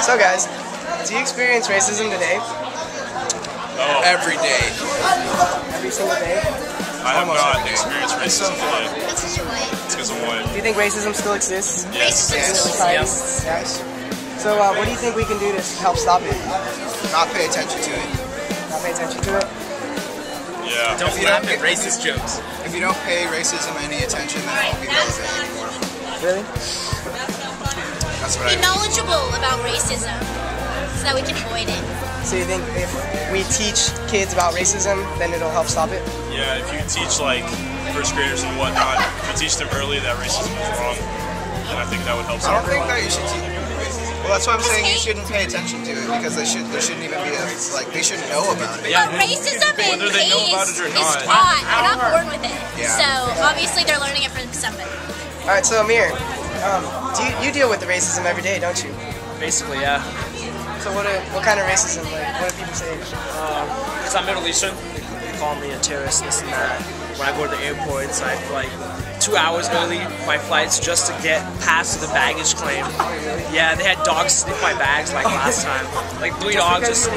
So guys, do you experience racism today? Oh. Every day. Every single day? I have not experienced racism today. It's because I'm white. Do you think racism still exists? Yes. Yes. Yes. So what do you think we can do to help stop it? Not pay attention to it. Not pay attention to it? Yeah. Don't laugh at racist jokes. If you don't pay racism any attention, then it won't be relevant anymore. Really? That's what I Be knowledgeable about racism so that we can avoid it. So you think if we teach kids about racism, then it'll help stop it? Yeah, if you teach like first graders and whatnot, if you teach them early that racism is wrong, then I think that would help I stop don't think that you should teach racism. Well, that's why I'm saying you shouldn't pay attention to it, because there shouldn't even be they shouldn't know about it. But racism and whether they know hate about it or is not. taught. They're not born with it. Yeah. So obviously they're learning it from somebody. Alright, so Amir, you deal with the racism every day, don't you? Basically, yeah. So what kind of racism? Like, what do people say? Because I'm Middle Eastern, they call me a terrorist, this and that. When I go to the airport, it's like 2 hours early, my flights, just to get past the baggage claim. Yeah, they had dogs sniff my bags like last time. Like 3 dogs just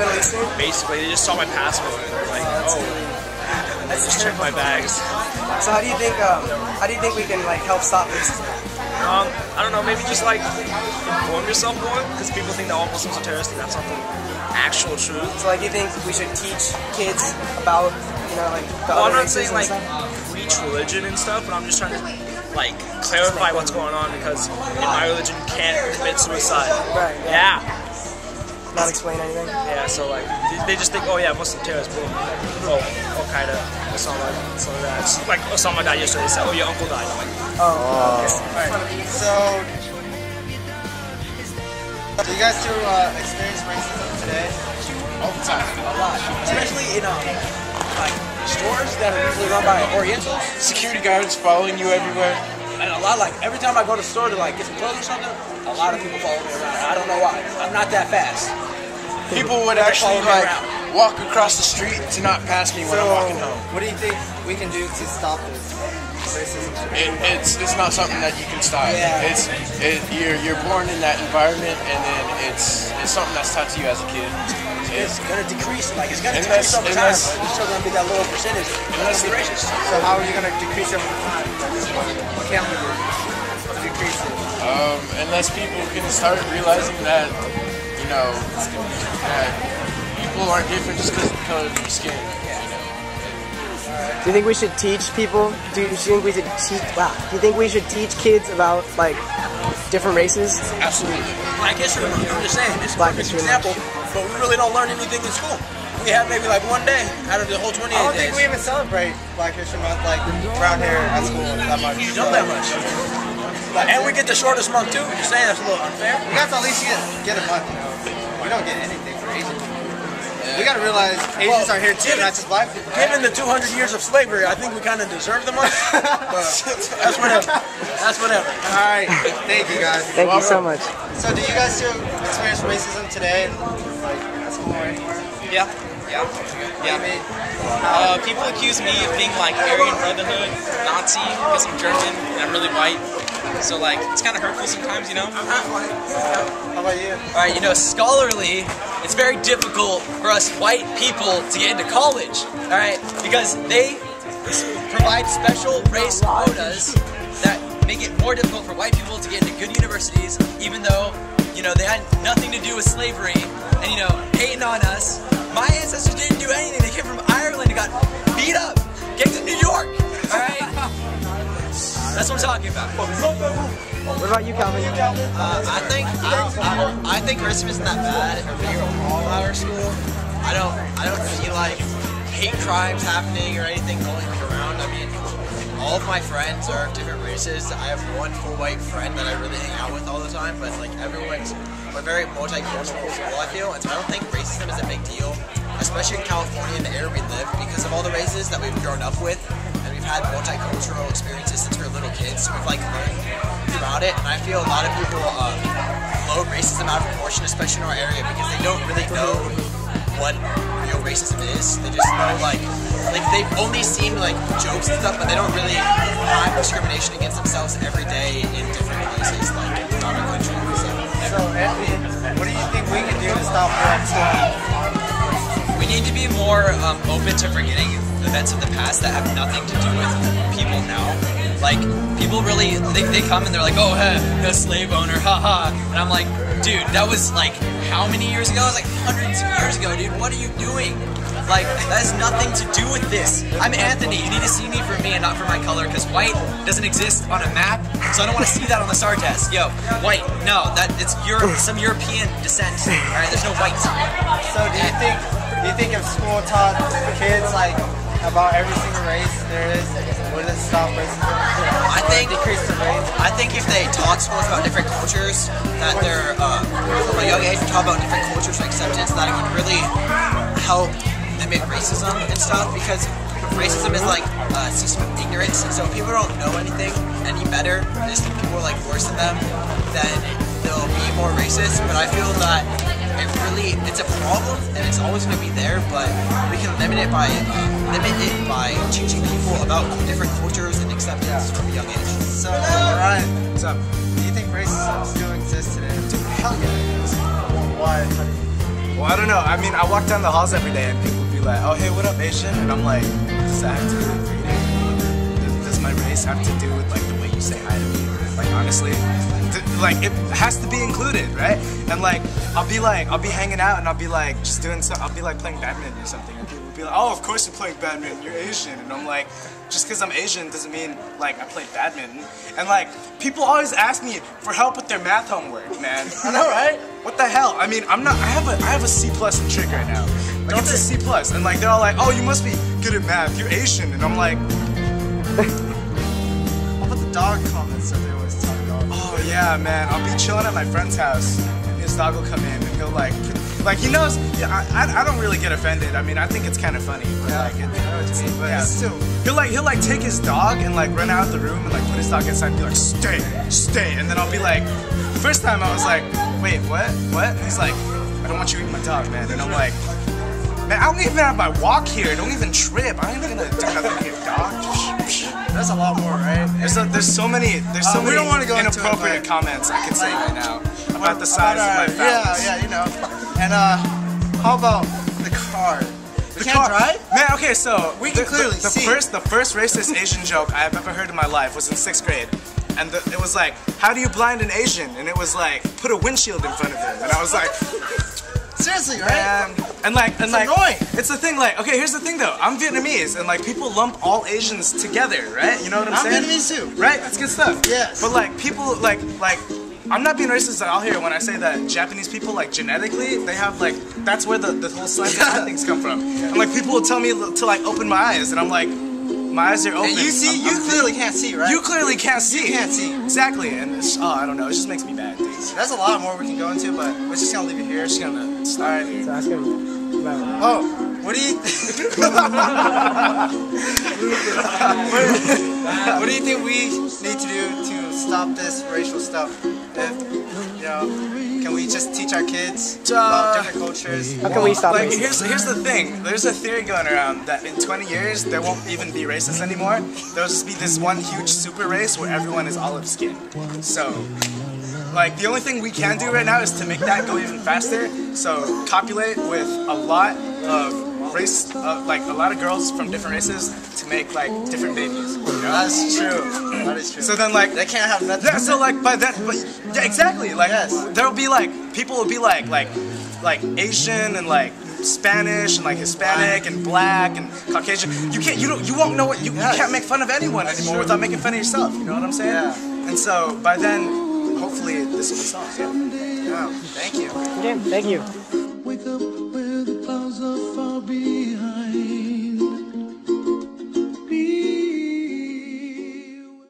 basically, they just saw my passport and they're like, oh, let's just check my bags. So how do you think we can like help stop racism? I don't know, maybe just like inform yourself more, because people think that all Muslims are terrorists and that's not the actual truth. So like you think we should teach kids about, you know, like the Well, I'm other not saying races like and stuff? preach religion and stuff, but I'm just trying to like clarify what's going on, because in my religion you can't commit suicide. Right. Yeah. Not explain anything? Yeah, so like they just think, oh yeah, Muslim terrorists, boom. Oh, Al-Qaeda, Osama, some of that. It's like Osama died yesterday, they said, oh your uncle died. I'm like, Oh, okay. Alright, so do you guys still experience racism today? All the time. A lot. Especially in like stores that are usually run by Orientals. Security guards following you everywhere. And a lot, like every time I go to the store to like get some clothes or something, a lot of people follow me around. I don't know why. I'm not that fast. People would actually like walk across the street to not pass me when I'm walking home. What do you think we can do to stop this racism? It's not something that you can stop. Yeah. You're born in that environment, and then it's something that's taught to you as a kid. It's gonna decrease. Like it's gonna decrease over time. But it's still gonna be that little percentage. Unless it's racist. So how are you gonna decrease it over time? What can we do to decrease it? Unless people can start realizing that, you know, that people aren't different just because of the color of their skin. Do you think we should teach people? Do you think we should teach? Wow. Do you think we should teach kids about like different races? Absolutely. Black History Month. I'm just saying. It's a Black perfect History example. But we really don't learn anything in school. We have maybe like one day out of the whole 28 days. I don't think we even celebrate Black History Month like around here at school that much. You don't that much. And we get the shortest month too. You're saying that's a little unfair. You guys at least get a month, you know. We don't get anything for Asians. We gotta realize Asians are here too, not just black people. Given the 200 years of slavery, I think we kind of deserve the month. But that's whatever. That's whatever. All right, thank you guys. Thank you so much. So, do you guys still experience racism today, like at school or anywhere? Yeah. People accuse me of being like Aryan Brotherhood, Nazi, because I'm German and I'm really white. So like, it's kind of hurtful sometimes, you know? How about you? Alright, you know, scholarly, it's very difficult for us white people to get into college, alright? Because they provide special race quotas that make it more difficult for white people to get into good universities, even though, you know, they had nothing to do with slavery and, you know, hating on us. My ancestors didn't do anything. They came from Ireland and got beat up, came to New York, alright? That's what I'm talking about. What about you, Calvin? I think racism isn't that bad when you're all at our school. I don't see like hate crimes happening or anything going around. I mean, all of my friends are of different races. I have one full white friend that I really hang out with all the time, but like we're very multicultural school, I feel, and so I don't think racism is a big deal, especially in California, in the area we live, because of all the races that we've grown up with, and we've had multicultural experiences since we were little kids, so we've like learned about it, and I feel a lot of people blow racism out of proportion, especially in our area, because they don't really know what real racism is. They just know like they've only seen like jokes and stuff, but they don't really have discrimination against themselves every day in different places, like throughout our country. So Anthony, what do you think we can do to stop that? We need to be more open to forgetting events of the past that have nothing to do with people now. Like, people really, they come and they're like, oh, hey, the slave owner, haha. And I'm like, dude, that was like, how many years ago? It was like hundreds of years ago, dude. What are you doing? Like, that has nothing to do with this. I'm Anthony. You need to see me for me and not for my color, because white doesn't exist on a map, so I don't want to see that on the SAR test. Yo, white, no, it's some European descent. All right, there's no white. So do you think if school taught kids like about every single race there is, would it stop racism? I think decrease the race. I think if they taught schools about different cultures, that they're from a young age to talk about different cultures and acceptance, that it would really help limit racism and stuff, because racism is like a system of ignorance, and so if people don't know anything any better, just people are like worse than them, then they'll be more racist. But I feel that it's a problem and it's always going to be there, but we can limit it by teaching people about different cultures and acceptance from a young age. So Ryan, what's up? Do you think racism still exists today? Hell yeah. Why? Well, I don't know. I mean, I walk down the halls every day and people be like, oh, hey, what up, Asian? And I'm like, does that have to do with reading? Does my race have to do with, like, the way you say hi to me? Like, honestly, like, it has to be included, right? And, like, I'll be hanging out and I'll be, like, just doing something. I'll be, like, playing badminton or something. And people will be like, oh, of course you're playing badminton. You're Asian. And I'm like, just because I'm Asian doesn't mean, like, I play badminton. And, like, people always ask me for help with their math homework, man. I know, right? What the hell? I mean, I have a C+ in trig right now. Like, it's a C+. And, like, they're all like, oh, you must be good at math. You're Asian. And I'm like... What about the dog comments that they always talk about? Oh, yeah, man. I'll be chilling at my friend's house. And his dog will come in and he'll, like, he knows... Yeah, I don't really get offended. I mean, I think it's kind of funny. But, yeah, like, I know what you mean, but yeah. still... He'll like take his dog and like run out of the room and like put his dog inside and be like, stay. And then I'll be like, first time I was like, wait, what? And he's like, I don't want you eating my dog, man. And I'm like, man, I don't even have my walk here. Don't even trip. I ain't even gonna do nothing here, dog. That's a lot more, right? There's so many we don't want to go inappropriate into it, comments I can say right now about the size of my phallus. Yeah, you know. And how about the car? We can't drive? Man, okay, so we can clearly see. The first racist Asian joke I have ever heard in my life was in 6th grade. And it was like, how do you blind an Asian? And it was like, put a windshield in front of him. And I was like, seriously, right? And like, annoying. It's the thing, like, okay, here's the thing though. I'm Vietnamese, and like, people lump all Asians together, right? You know what I'm saying? I'm Vietnamese too. Right? That's good stuff. Yes. But like, people, like, I'm not being racist at all here when I say that Japanese people, like, genetically, they have, like, that's where the whole science things come from. And, like, people will tell me to, like, open my eyes, and I'm like, my eyes are open. And you see, you clearly can't see, right? You clearly can't see. You can't see. Exactly, and I don't know, it just makes me bad, dude. There's a lot more we can go into, but we're just gonna leave it here. We're just gonna start here. So ask him. Oh, what do you what do you think we need to do to stop this racial stuff? If, you know, can we just teach our kids about different cultures? How can we stop like, racism? Here's the thing. There's a theory going around that in 20 years there won't even be racists anymore. There'll just be this one huge super race where everyone is olive skinned. So, like, the only thing we can do right now is to make that go even faster. So, copulate with a lot of race, like a lot of girls from different races to make like different babies. You know? That's true. That is true. So then, like, they can't have nothing. Yeah. So like, but yeah, exactly. Like, yes. There'll be like people will be like Asian and like Spanish and like Hispanic and black and Caucasian. You won't know what you can't make fun of anyone anymore without making fun of yourself. You know what I'm saying? Yeah. And so by then, hopefully this will be solved. Yeah. Thank you. Okay, thank you.